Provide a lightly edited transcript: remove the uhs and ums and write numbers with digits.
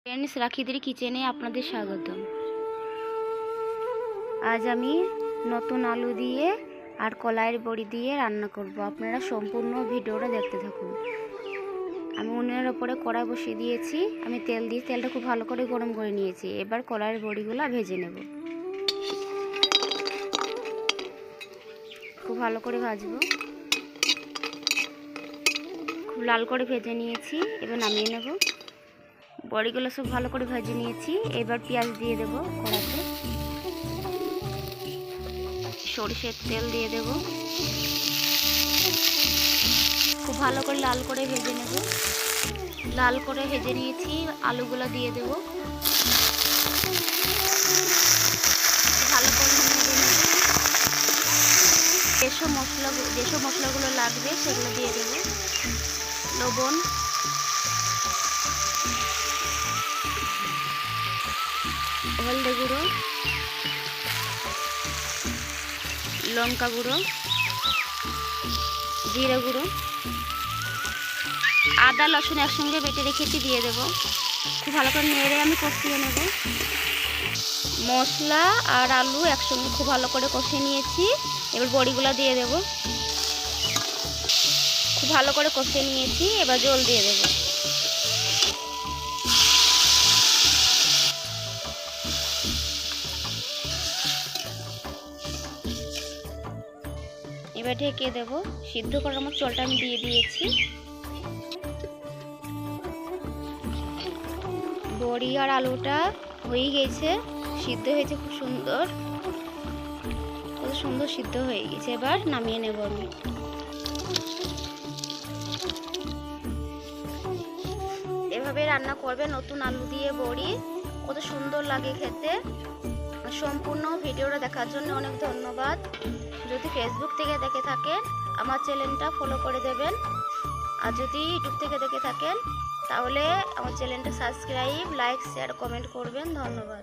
Friends, রাখিদের কিচেনে আপনাদের স্বাগতম। আজ আমি নতুন আলু দিয়ে আর কলাইয়ের বড়ি দিয়ে রান্না করব। আপনারা সম্পূর্ণ ভিডিওটা দেখতে থাকুন। আমি উনুনের ওপরে কড়াই বসিয়ে দিয়েছি। আমি তেল দিয়ে তেলটা খুব ভালো করে গরম করে নিয়েছি। এবার কলাইয়ের বড়িগুলো ভেজে নেব। খুব ভালো করে ভাজবো। খুব লাল করে ভেজে নিয়েছি, এবার নামিয়ে নেব। বড়িগুলো সব ভালো করে ভেজে নিয়েছি। এবার পেঁয়াজ দিয়ে দেবো কড়াতে। সরষের তেল দিয়ে দেব। খুব ভালো করে লাল করে ভেজে নেব। লাল করে ভেজে নিয়েছি, আলুগুলো দিয়ে দেব। ভালো করে ভেজে নেব। যেসব মশলাগুলো লাগবে সেগুলো দিয়ে দেব। লবণ, হলদে গুঁড়ো, লঙ্কা গুঁড়ো, জিরে গুঁড়ো, আদা রসুন একসঙ্গে বেটে রেখেছি দিয়ে দেব। খুব ভালো করে নেড়ে আমি কষিয়ে নেব। মশলা আর আলু একসঙ্গে খুব ভালো করে কষিয়ে নিয়েছি। এবার বড়িগুলো দিয়ে দেব। খুব ভালো করে কষিয়ে নিয়েছি। এবার জল দিয়ে দেব। এবার ঢেকে দেব। সিদ্ধ করার মতো জলটা আমি দিয়ে দিয়েছি। বড়ি আর আলুটা হয়ে গেছে, সিদ্ধ হয়েছে খুব সুন্দর, কত সুন্দর সিদ্ধ হয়ে গেছে। এবার নামিয়ে নেব আমি। এভাবে রান্না করবে নতুন আলু দিয়ে বড়ি, কত সুন্দর লাগে খেতে। সম্পূর্ণ ভিডিওটা দেখার জন্য অনেক ধন্যবাদ। যদি ফেসবুক থেকে দেখে থাকেন আমার চ্যানেলটা ফলো করে দেবেন, আর যদি ইউটিউব থেকে দেখে থাকেন তাহলে আমার চ্যানেলটা সাবস্ক্রাইব, লাইক, শেয়ার, কমেন্ট করবেন। ধন্যবাদ।